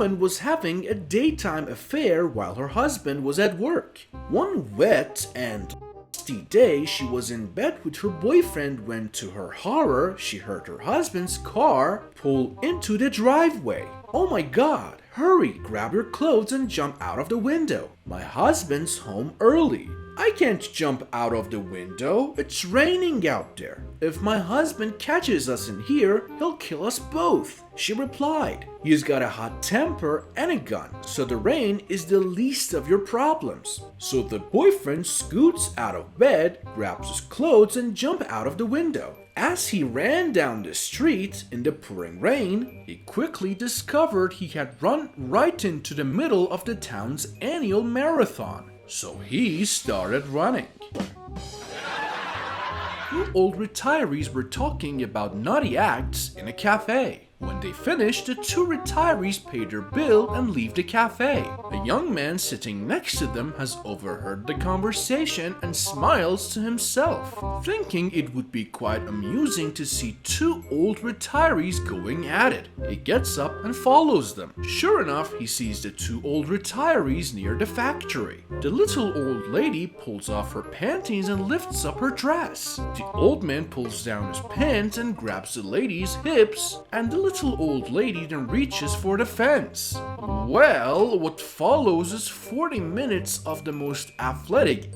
woman was having a daytime affair while her husband was at work. One wet and dusty day, she was in bed with her boyfriend when, to her horror, she heard her husband's car pull into the driveway. "Oh my God, hurry, grab your clothes and jump out of the window. My husband's home early." "I can't jump out of the window. It's raining out there. If my husband catches us in here, he'll kill us both," she replied. "He's got a hot temper and a gun, so the rain is the least of your problems." So the boyfriend scoots out of bed, grabs his clothes and jumps out of the window. As he ran down the street in the pouring rain, he quickly discovered he had run right into the middle of the town's annual marathon. So he started running. Two old retirees were talking about naughty acts in a cafe. When they finished, the two retirees paid their bill and leave the cafe. A young man sitting next to them has overheard the conversation and smiles to himself, thinking it would be quite amusing to see two old retirees going at it. He gets up and follows them. Sure enough, he sees the two old retirees near the factory. The little old lady pulls off her panties and lifts up her dress. The old man pulls down his pants and grabs the lady's hips, and the little old lady then reaches for the fence. Well, what follows is 40 minutes of the most athletic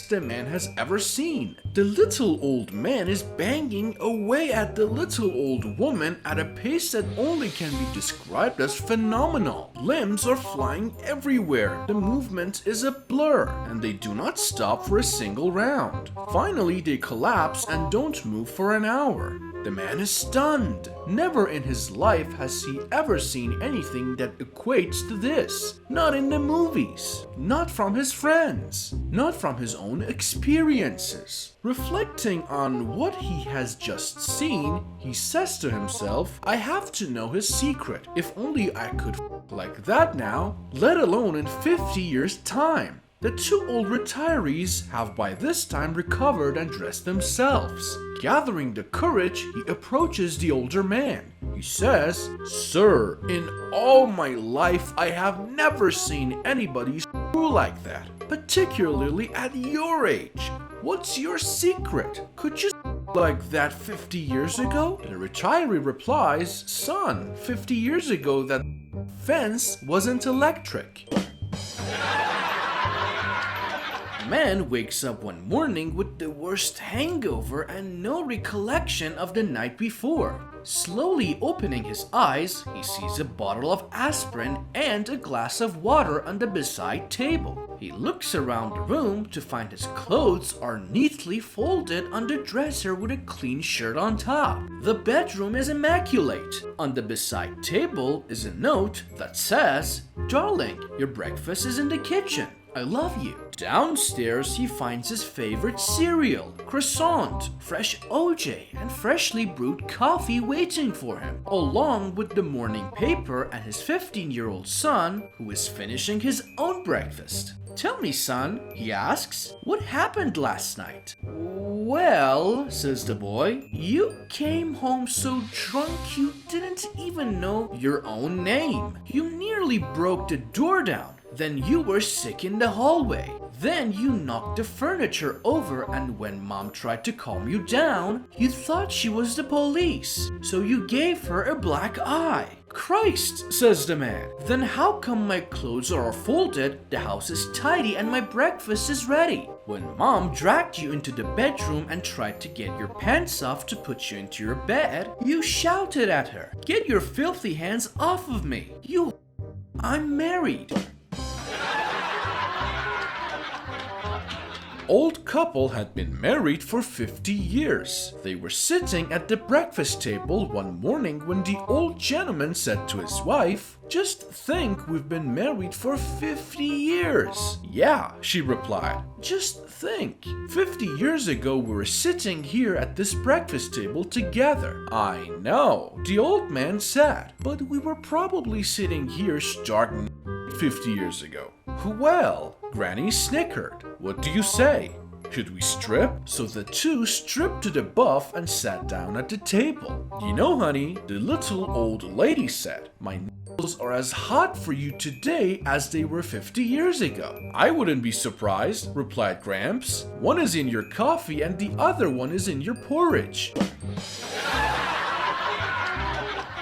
the man has ever seen. The little old man is banging away at the little old woman at a pace that only can be described as phenomenal. Limbs are flying everywhere, the movement is a blur, and they do not stop for a single round. Finally, they collapse and don't move for an hour. The man is stunned. Never in his life has he ever seen anything that equates to this. Not in the movies, not from his friends, not from his own experiences. Reflecting on what he has just seen, he says to himself, "I have to know his secret. If only I could like that now, let alone in 50 years' time." The two old retirees have by this time recovered and dressed themselves. Gathering the courage, he approaches the older man. He says, "Sir, in all my life I have never seen anybody screw like that, particularly at your age. What's your secret? Could you like that 50 years ago?" The retiree replies, "Son, 50 years ago that fence wasn't electric." Man wakes up one morning with the worst hangover and no recollection of the night before. Slowly opening his eyes, he sees a bottle of aspirin and a glass of water on the beside table. He looks around the room to find his clothes are neatly folded on the dresser with a clean shirt on top. The bedroom is immaculate. On the beside table is a note that says, "Darling, your breakfast is in the kitchen. I love you." Downstairs, he finds his favorite cereal, croissant, fresh OJ, and freshly brewed coffee waiting for him, along with the morning paper and his 15-year-old son, who is finishing his own breakfast. "Tell me, son," he asks, "what happened last night?" "Well," says the boy, "you came home so drunk you didn't even know your own name. You nearly broke the door down. Then you were sick in the hallway. Then you knocked the furniture over, and when mom tried to calm you down, you thought she was the police, so you gave her a black eye." "Christ," says the man, "then how come my clothes are folded, the house is tidy, and my breakfast is ready? When mom dragged you into the bedroom and tried to get your pants off to put you into your bed, you shouted at her, 'Get your filthy hands off of me, you I'm married.'" Old couple had been married for 50 years. They were sitting at the breakfast table one morning when the old gentleman said to his wife, "Just think, we've been married for 50 years. "Yeah," she replied. "Just think. 50 years ago we were sitting here at this breakfast table together." "I know," the old man said, "but we were probably sitting here stark 50 years ago." "Well," Granny snickered. "What do you say?" Should we strip? So the two stripped to the buff and sat down at the table. You know, honey, the little old lady said, my nipples are as hot for you today as they were 50 years ago. I wouldn't be surprised, replied Gramps. One is in your coffee and the other one is in your porridge.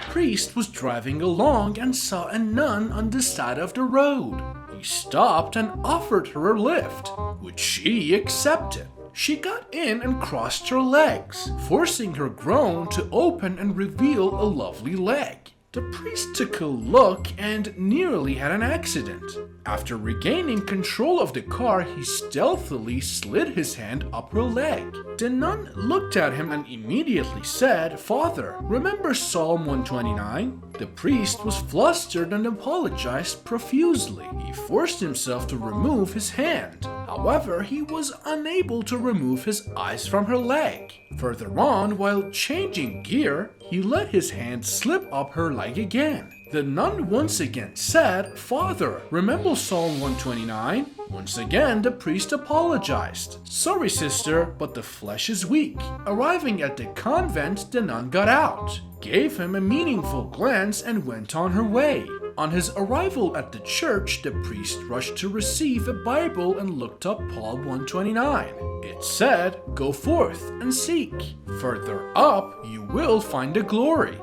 Priest was driving along and saw a nun on the side of the road. He stopped and offered her a lift, which she accepted. She got in and crossed her legs, forcing her groin to open and reveal a lovely leg. The priest took a look and nearly had an accident. After regaining control of the car, he stealthily slid his hand up her leg. The nun looked at him and immediately said, Father, remember Psalm 129? The priest was flustered and apologized profusely. He forced himself to remove his hand. However, he was unable to remove his eyes from her leg. Further on, while changing gear, he let his hand slip up her leg again. The nun once again said, Father, remember Psalm 129? Once again, the priest apologized. Sorry, sister, but the flesh is weak. Arriving at the convent, the nun got out, gave him a meaningful glance, and went on her way. On his arrival at the church, the priest rushed to receive a Bible and looked up Psalm 129. It said, Go forth and seek. Further up, you will find the glory.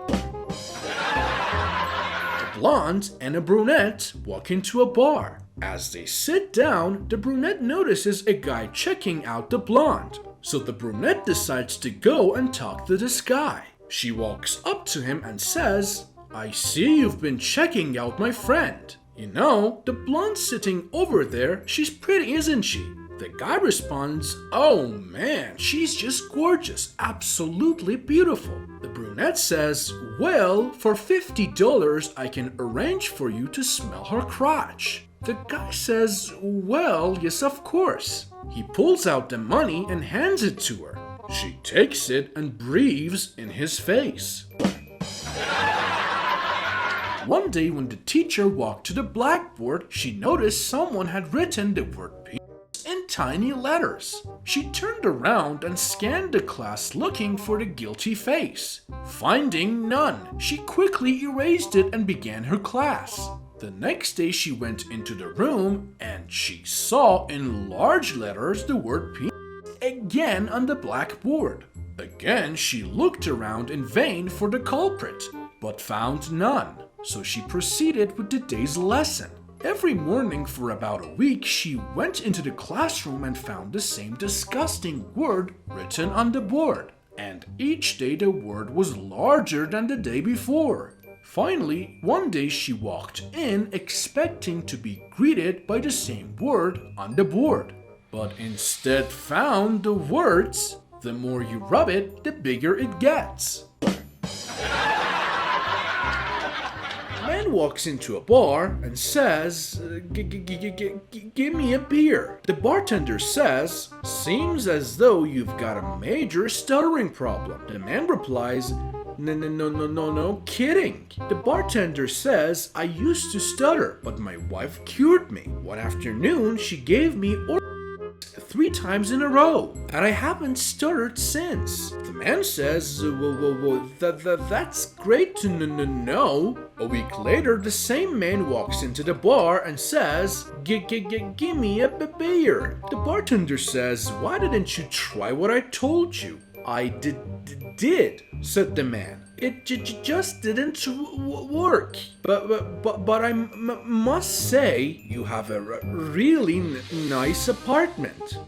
A blonde and a brunette walk into a bar. As they sit down, the brunette notices a guy checking out the blonde. So the brunette decides to go and talk to this guy. She walks up to him and says, I see you've been checking out my friend. You know, the blonde sitting over there, she's pretty, isn't she? The guy responds, oh man, she's just gorgeous, absolutely beautiful. The brunette says, well, for $50 I can arrange for you to smell her crotch. The guy says, well, yes, of course. He pulls out the money and hands it to her. She takes it and breathes in his face. One day when the teacher walked to the blackboard, she noticed someone had written the word penis in tiny letters. She turned around and scanned the class looking for the guilty face. Finding none, she quickly erased it and began her class. The next day she went into the room and she saw in large letters the word penis again on the blackboard. Again she looked around in vain for the culprit, but found none. So she proceeded with the day's lesson. Every morning for about a week, she went into the classroom and found the same disgusting word written on the board. And each day the word was larger than the day before. Finally, one day she walked in expecting to be greeted by the same word on the board, but instead found the words, the more you rub it, the bigger it gets. Walks into a bar and says, give me a beer. The bartender says, seems as though you've got a major stuttering problem. The man replies, no kidding. The bartender says, I used to stutter, but my wife cured me. One afternoon, she gave me 3 times in a row, and I haven't stuttered since. The man says, that's great to know. A week later, the same man walks into the bar and says, give me a beer. The bartender says, why didn't you try what I told you? I did, said the man. It just didn't work. But I must say, you have a really nice apartment.